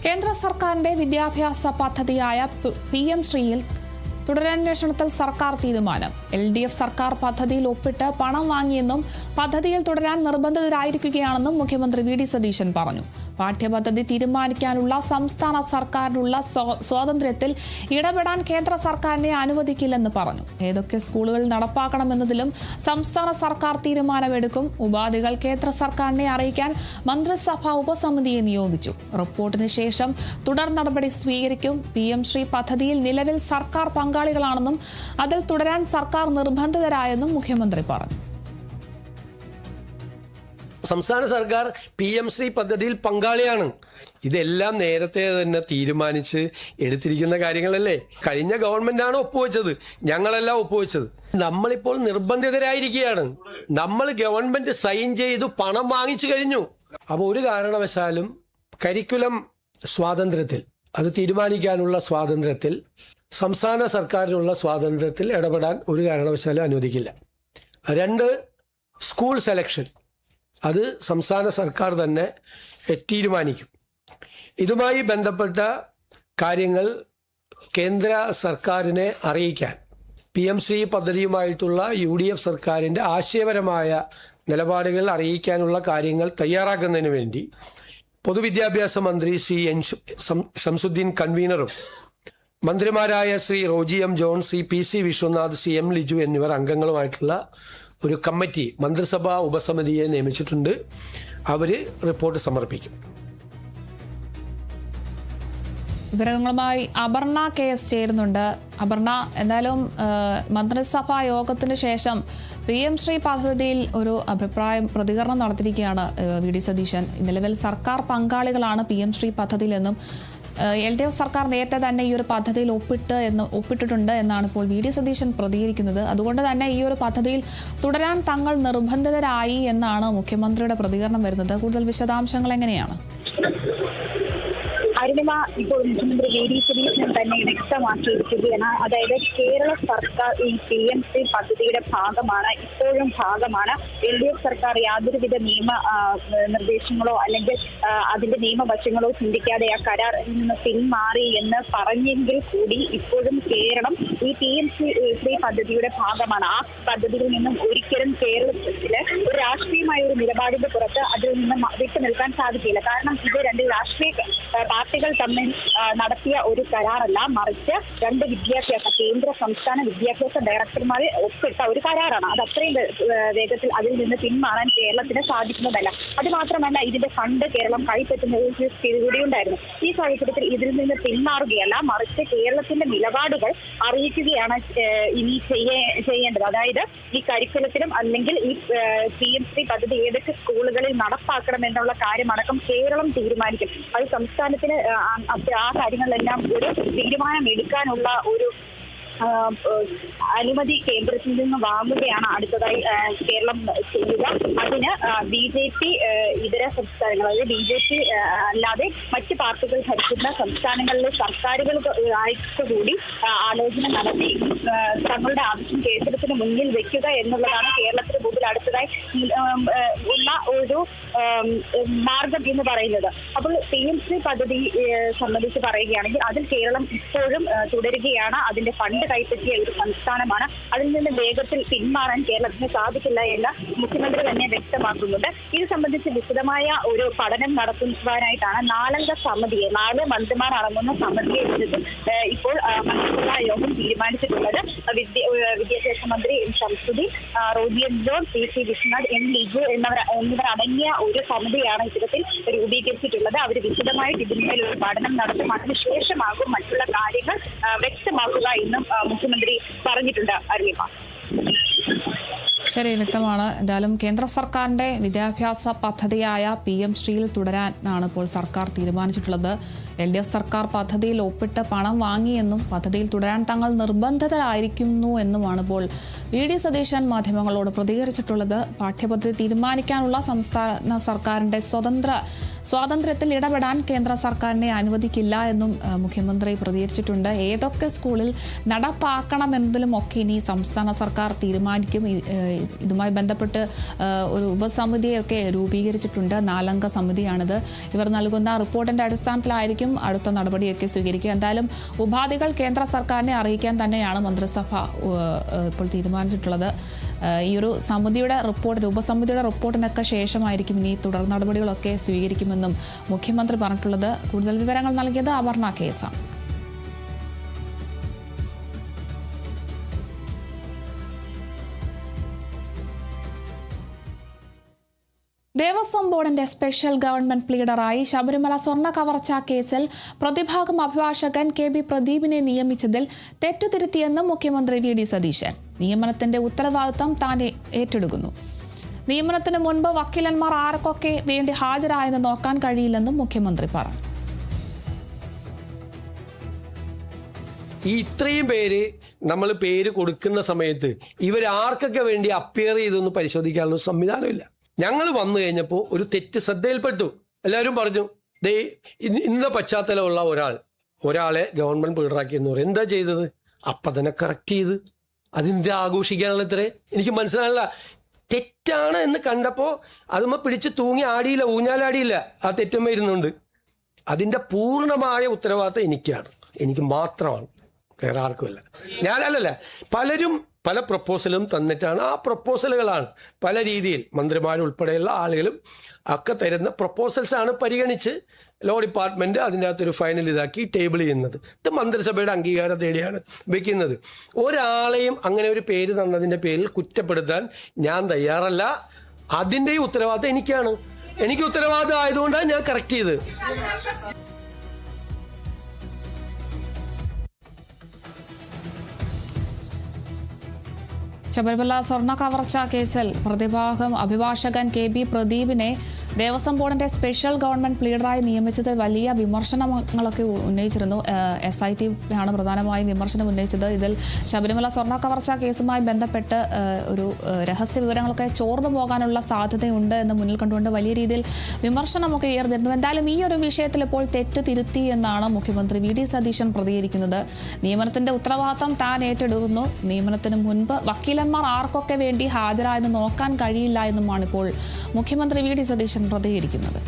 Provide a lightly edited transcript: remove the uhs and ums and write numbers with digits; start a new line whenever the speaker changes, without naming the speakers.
കേന്ദ്ര സർക്കാരിന്റെ വിദ്യാഭ്യാസ പദ്ധതിയായ PM ശ്രീയിൽ തുടരന്വേഷണത്തിൽ സർക്കാർ തീരുമാനം. LDF സർക്കാർ പദ്ധതിയിൽ ഒപ്പിട്ട് പണം വാങ്ങിയെന്നും പദ്ധതിയിൽ തുടരാൻ നിർബന്ധിതരായിരിക്കുകയാണെന്നും മുഖ്യമന്ത്രി VD സതീശൻ പറഞ്ഞു. പാഠ്യപദ്ധതി തീരുമാനിക്കാനുള്ള സംസ്ഥാന സർക്കാരിനുള്ള സ്വാതന്ത്ര്യത്തിൽ ഇടപെടാൻ കേന്ദ്ര സർക്കാരിനെ അനുവദിക്കില്ലെന്ന് പറഞ്ഞു. ഏതൊക്കെ സ്കൂളുകൾ നടപ്പാക്കണമെന്നതിലും സംസ്ഥാന സർക്കാർ തീരുമാനമെടുക്കും. ഉപാധികൾ കേന്ദ്ര സർക്കാരിനെ അറിയിക്കാൻ മന്ത്രിസഭാ ഉപസമിതിയെ നിയോഗിച്ചു. റിപ്പോർട്ടിന് ശേഷം തുടർ നടപടി സ്വീകരിക്കും. PM ശ്രീ പദ്ധതിയിൽ നിലവിൽ സർക്കാർ പങ്കാളികളാണെന്നും അതിൽ തുടരാൻ സർക്കാർ നിർബന്ധിതരായെന്നും മുഖ്യമന്ത്രി പറഞ്ഞു.
സംസ്ഥാന സർക്കാർ PM ശ്രീ പദ്ധതിയിൽ പങ്കാളിയാണ്. ഇതെല്ലാം നേരത്തെ തന്നെ തീരുമാനിച്ച് എടുത്തിരിക്കുന്ന കാര്യങ്ങളല്ലേ. കഴിഞ്ഞ ഗവൺമെന്റാണ് ഒപ്പുവെച്ചത്, ഞങ്ങളെല്ലാം ഒപ്പുവെച്ചത്. നമ്മളിപ്പോൾ നിർബന്ധിതരായിരിക്കുകയാണ്. നമ്മൾ ഗവൺമെന്റ് സൈൻ ചെയ്തു പണം വാങ്ങിച്ചു കഴിഞ്ഞു. അപ്പോൾ ഒരു കാരണവശാലും കരിക്കുലം സ്വാതന്ത്ര്യത്തിൽ, അത് തീരുമാനിക്കാനുള്ള സ്വാതന്ത്ര്യത്തിൽ, സംസ്ഥാന സർക്കാരിനുള്ള സ്വാതന്ത്ര്യത്തിൽ ഇടപെടാൻ ഒരു കാരണവശാലും അനുവദിക്കില്ല. 2, സ്കൂൾ സെലക്ഷൻ, അത് സംസ്ഥാന സർക്കാർ തന്നെ തീരുമാനിക്കും. ഇതുമായി ബന്ധപ്പെട്ട കാര്യങ്ങൾ കേന്ദ്ര സർക്കാരിനെ അറിയിക്കാൻ PM ശ്രീ പദ്ധതിയുമായിട്ടുള്ള UDF സർക്കാരിൻ്റെ ആശയപരമായ നിലപാടുകൾ അറിയിക്കാനുള്ള കാര്യങ്ങൾ തയ്യാറാക്കുന്നതിന് വേണ്ടി പൊതുവിദ്യാഭ്യാസ മന്ത്രി ശ്രീ ഷംസുദ്ദീൻ കൺവീനറും മന്ത്രിമാരായ Shri Roji M. John, Shri PC Vishwanath, Shri M. Liju എന്നിവർ അംഗങ്ങളുമായിട്ടുള്ള ഒരു കമ്മിറ്റി മന്ത്രിസഭാ ഉപസമിതിയെ നിയമിച്ചിട്ടുണ്ട്. അവര് റിപ്പോർട്ട് സമർപ്പിക്കും.
വിവരങ്ങളുമായി അപർണ KS ചേരുന്നുണ്ട്. അപർണ, എന്തായാലും മന്ത്രിസഭാ യോഗത്തിന് ശേഷം PM ശ്രീ പദ്ധതിയിൽ ഒരു പ്രതികരണം നടത്തിയിരിക്കുകയാണ് VD സതീശൻ. നിലവിൽ സർക്കാർ പങ്കാളികളാണ് PM ശ്രീ പദ്ധതിയിലെന്നും LDF സർക്കാർ നേരത്തെ തന്നെ ഈ ഒരു പദ്ധതിയിൽ ഒപ്പിട്ടിട്ടുണ്ട് എന്നാണ് ഇപ്പോൾ VD സതീശൻ പ്രതികരിക്കുന്നത്. അതുകൊണ്ട് തന്നെ ഈ ഒരു പദ്ധതിയിൽ തുടരാൻ തങ്ങൾ നിർബന്ധിതരായി എന്നാണ് മുഖ്യമന്ത്രിയുടെ പ്രതികരണം വരുന്നത്. കൂടുതൽ വിശദാംശങ്ങൾ എങ്ങനെയാണ്?
അരുണിമ, ഇപ്പോൾ മുഖ്യമന്ത്രി VD സതീശൻ തന്നെ വ്യക്തമാക്കിയിരിക്കുകയാണ്. അതായത് കേരള സർക്കാർ ഈ PM ശ്രീ പദ്ധതിയുടെ ഭാഗമാണ്, ഇപ്പോഴും ഭാഗമാണ്. LDF സർക്കാർ യാതൊരുവിധ നിയമ നിർദ്ദേശങ്ങളോ അല്ലെങ്കിൽ അതിന്റെ നിയമവശങ്ങളോ ചിന്തിക്കാതെ ആ കരാറിൽ നിന്ന് പിന്മാറി എന്ന് പറഞ്ഞെങ്കിൽ കൂടി ഇപ്പോഴും കേരളം ഈ PM ശ്രീ പദ്ധതിയുടെ ഭാഗമാണ്. ആ പദ്ധതിയിൽ നിന്നും ഒരിക്കലും കേരളത്തില് ഒരു രാഷ്ട്രീയമായ ഒരു നിലപാടിന്റെ പുറത്ത് അതിൽ നിന്നും വിട്ടു നിൽക്കാൻ സാധിക്കില്ല. കാരണം ഇത് 2 രാഷ്ട്രീയ പാർട്ടികൾ തമ്മിൽ നടത്തിയ ഒരു കരാറല്ല, മറിച്ച് 2 കേന്ദ്ര സംസ്ഥാന വിദ്യാഭ്യാസ ഡയറക്ടർമാരെ ഒപ്പിട്ട ഒരു കരാറാണ്. അത് അത്രയും വേഗത്തിൽ അതിൽ നിന്ന് പിന്മാറാൻ കേരളത്തിന് സാധിക്കുന്നതല്ല. അത് മാത്രമല്ല, ഇതിന്റെ ഫണ്ട് കേരളം കൈപ്പറ്റുന്ന ഒരു സ്ഥിതി കൂടിയുണ്ടായിരുന്നു. ഈ സാഹചര്യത്തിൽ ഇതിൽ നിന്ന് പിന്മാറുകയല്ല, മറിച്ച് കേരളത്തിന്റെ നിലപാടുകൾ അറിയിക്കുകയാണ് ഇനി ചെയ്യേണ്ടത്. അതായത് ഈ കരിക്കുലത്തിലും അല്ലെങ്കിൽ ഈ PM ശ്രീ പദ്ധതി ഏതൊക്കെ സ്കൂളുകളിൽ നടപ്പാക്കണം എന്നുള്ള കാര്യമടക്കം കേരളം തീരുമാനിക്കും. അത് സംസ്ഥാനത്തിന് ആ കാര്യങ്ങളിലെല്ലാം ഒരു തീരുമാനം എടുക്കാനുള്ള ഒരു അനുമതി കേന്ദ്രത്തിൽ നിന്ന് വാങ്ങുകയാണ് അടുത്തതായി കേരളം ചെയ്യുക. അതിന് BJP ഇതര സംസ്ഥാനങ്ങൾ, അതായത് BJP അല്ലാതെ മറ്റ് പാർട്ടികൾ ഭരിക്കുന്ന സംസ്ഥാനങ്ങളിലെ സർക്കാരുകൾക്കായിട്ട് കൂടി ആലോചന നടത്തി തങ്ങളുടെ ആവശ്യം കേന്ദ്രത്തിന് മുന്നിൽ വെക്കുക എന്നുള്ളതാണ് കേരളത്തിന് മുമ്പിൽ അടുത്തതായി ഉള്ള ഒരു മാർഗം എന്ന് പറയുന്നത്. അപ്പോൾ PM ശ്രീ പദ്ധതി സംബന്ധിച്ച് പറയുകയാണെങ്കിൽ അതിൽ കേരളം ഇപ്പോഴും തുടരുകയാണ്. അതിന്റെ ഫണ്ട് കൈപ്പറ്റിയ ഒരു സംസ്ഥാനമാണ്. അതിൽ നിന്ന് വേഗത്തിൽ പിന്മാറാൻ കേരളത്തിന് സാധിക്കില്ല എന്ന് മുഖ്യമന്ത്രി തന്നെ വ്യക്തമാക്കുന്നുണ്ട്. ഇത് സംബന്ധിച്ച് വിശദമായ ഒരു പഠനം നടത്തുവാനായിട്ടാണ് 4 അംഗ സമിതിയെ, 4 മന്ത്രിമാർ അടങ്ങുന്ന സമിതിയെ ഇപ്പോൾ മന്ത്രിസഭാ യോഗം തീരുമാനിച്ചിട്ടുള്ളത്. വിദ്യാഭ്യാസ മന്ത്രി Shamsuddin, Roji M. John, PC Vishwanath, M. Liju എന്നിവർ അടങ്ങിയ ഒരു സമിതിയാണ് ഇത്തരത്തിൽ രൂപീകരിച്ചിട്ടുള്ളത്. അവർ വിശദമായിട്ട് ഇതിന്മേൽ ഒരു പഠനം നടത്തും. അതിനുശേഷമാകും മറ്റുള്ള കാര്യങ്ങൾ വ്യക്തമാക്കുക എന്നും മുഖ്യമന്ത്രി പറഞ്ഞിട്ടുണ്ട്. അരുണിമ,
ശരി, വ്യക്തമാണ്. എന്തായാലും കേന്ദ്ര സർക്കാരിന്റെ വിദ്യാഭ്യാസ പദ്ധതിയായ PM ശ്രീയിൽ തുടരാനാണ് ഇപ്പോൾ സർക്കാർ തീരുമാനിച്ചിട്ടുള്ളത്. LDF സർക്കാർ പദ്ധതിയിൽ ഒപ്പിട്ട് പണം വാങ്ങിയെന്നും പദ്ധതിയിൽ തുടരാൻ തങ്ങൾ നിർബന്ധിതരായിരിക്കുന്നു എന്നുമാണ് ഇപ്പോൾ VD സതീശൻ മാധ്യമങ്ങളോട് പ്രതികരിച്ചിട്ടുള്ളത്. പാഠ്യപദ്ധതി തീരുമാനിക്കാനുള്ള സംസ്ഥാന സർക്കാരിന്റെ സ്വാതന്ത്ര്യത്തിൽ ഇടപെടാൻ കേന്ദ്ര സർക്കാരിനെ അനുവദിക്കില്ല എന്നും മുഖ്യമന്ത്രി പ്രതികരിച്ചിട്ടുണ്ട്. ഏതൊക്കെ സ്കൂളിൽ നടപ്പാക്കണം എന്നതിലും ഒക്കെ ഇനി സംസ്ഥാന സർക്കാർ തീരുമാനിക്കും. ഇതുമായി ബന്ധപ്പെട്ട് ഒരു ഉപസമിതിയൊക്കെ രൂപീകരിച്ചിട്ടുണ്ട്. 4-അംഗ സമിതിയാണിത്. ഇവർ നൽകുന്ന റിപ്പോർട്ടിന്റെ അടിസ്ഥാനത്തിലായിരിക്കും അടുത്ത നടപടിയൊക്കെ സ്വീകരിക്കുക. എന്തായാലും ഉപാധികൾ കേന്ദ്ര സർക്കാരിനെ അറിയിക്കാൻ തന്നെയാണ് മന്ത്രിസഭ ഇപ്പോൾ തീരുമാനിച്ചിട്ടുള്ളത്. ഈ ഒരു സമിതിയുടെ റിപ്പോർട്ട്, ഉപസമിതിയുടെ റിപ്പോർട്ടിനൊക്കെ ശേഷമായിരിക്കും ഇനി തുടർ നടപടികളൊക്കെ സ്വീകരിക്കുമെന്നും മുഖ്യമന്ത്രി പറഞ്ഞിട്ടുള്ളത്. കൂടുതൽ വിവരങ്ങൾ നൽകിയത് അപർണ കേസാണ്. ദേവസ്വം ബോർഡിന്റെ സ്പെഷ്യൽ ഗവൺമെന്റ് പ്ലീഡറായി ശബരിമല സ്വർണ്ണ കവർച്ച കേസിൽ പ്രതിഭാഗം അഭിഭാഷകൻ KB പ്രദീപിനെ നിയമിച്ചതിൽ തെറ്റുതിരുത്തിയെന്നും മുഖ്യമന്ത്രി VD സതീശൻ. നിയമനത്തിന്റെ ഉത്തരവാദിത്തം താൻ ഏറ്റെടുക്കുന്നു. നിയമനത്തിന് മുൻപ് വക്കീലന്മാർ ആർക്കൊക്കെ വേണ്ടി ഹാജരായെന്ന് നോക്കാൻ കഴിയില്ലെന്നും മുഖ്യമന്ത്രി പറഞ്ഞു.
ഈ ഇത്രയും പേര് നമ്മൾ പേര് കൊടുക്കുന്ന സമയത്ത് ഇവരാർക്കൊക്കെ വേണ്ടി അപ്പിയർ ചെയ്തൊന്ന് പരിശോധിക്കാനുള്ള സംവിധാനമില്ല. ഞങ്ങൾ വന്നു കഴിഞ്ഞപ്പോൾ ഒരു തെറ്റ് ശ്രദ്ധയിൽപ്പെട്ടു. എല്ലാവരും പറഞ്ഞു ദേ ഇന്ന പശ്ചാത്തലമുള്ള ഒരാളെ ഗവൺമെന്റ് പ്ലീഡറാക്കി എന്ന് പറയും. എന്താ ചെയ്തത്? അപ്പം തന്നെ കറക്റ്റ് ചെയ്ത് അതിൻ്റെ ആഘോഷിക്കാനുള്ള ഇത്രേ എനിക്ക് മനസ്സിലായില്ല. തെറ്റാണ് എന്ന് കണ്ടപ്പോൾ അതുമ്മ പിടിച്ച് തൂങ്ങി ആടിയില്ല, ഊഞ്ഞാലാടിയില്ല. ആ തെറ്റുമ്മ ഇരുന്നുണ്ട്. അതിൻ്റെ പൂർണ്ണമായ ഉത്തരവാദിത്തം എനിക്ക് മാത്രമാണ്, വേറെ ആർക്കുമല്ല. ഞാനല്ലല്ല, പലരും പല പ്രപ്പോസലും തന്നിട്ടാണ്. ആ പ്രപ്പോസലുകളാണ് പല രീതിയിൽ മന്ത്രിമാരുൾപ്പെടെയുള്ള ആളുകളും ഒക്കെ തരുന്ന പ്രപ്പോസൽസാണ് പരിഗണിച്ച് ലോ ഡിപ്പാർട്ട്മെൻറ്റ് അതിൻ്റെ അകത്തൊരു ഫൈനൽ ഇതാക്കി ടേബിൾ ചെയ്യുന്നത്. ഇത് മന്ത്രിസഭയുടെ അംഗീകാരം തേടിയാണ് വെക്കുന്നത്. ഒരാളെയും അങ്ങനെ ഒരു പേര് തന്നതിൻ്റെ പേരിൽ കുറ്റപ്പെടുത്താൻ ഞാൻ തയ്യാറല്ല. അതിൻ്റെ ഉത്തരവാദിത്തം എനിക്കാണ്. എനിക്ക് ഉത്തരവാദിത്തം ആയതുകൊണ്ടാണ് ഞാൻ കറക്റ്റ് ചെയ്തത്.
ശബരിമല സ്വർണ്ണ കവർച്ച കേസിൽ പ്രതിഭാഗം അഭിഭാഷകൻ KB പ്രദീപിനെ ദേവസ്വം ബോർഡിന്റെ സ്പെഷ്യൽ ഗവൺമെന്റ് പ്ലീഡറായി നിയമിച്ചത് വലിയ വിമർശനങ്ങളൊക്കെ ഉന്നയിച്ചിരുന്നു. SIT ആണ് പ്രധാനമായും വിമർശനം ഉന്നയിച്ചത്. ഇതിൽ ശബരിമല സ്വർണ്ണ കവർച്ച കേസുമായി ബന്ധപ്പെട്ട് ഒരു രഹസ്യ വിവരങ്ങളൊക്കെ ചോർന്നു പോകാനുള്ള സാധ്യതയുണ്ട് എന്ന് മുന്നിൽ കണ്ടുകൊണ്ട് വലിയ രീതിയിൽ വിമർശനമൊക്കെ ഉയർന്നിരുന്നു. എന്തായാലും ഈ ഒരു വിഷയത്തിൽ ഇപ്പോൾ തെറ്റ് തിരുത്തി എന്നാണ് മുഖ്യമന്ത്രി VD സതീശൻ പ്രതികരിക്കുന്നത്. നിയമനത്തിന്റെ ഉത്തരവാദിത്തം താൻ ഏറ്റെടുക്കുന്നു. നിയമനത്തിന് മുൻപ് വക്കീലന്മാർ ആർക്കൊക്കെ വേണ്ടി ഹാജരായെന്ന് നോക്കാൻ കഴിയില്ല എന്നുമാണ് ഇപ്പോൾ മുഖ്യമന്ത്രി VD സതീശൻ പ്രതികരിക്കുന്നത്.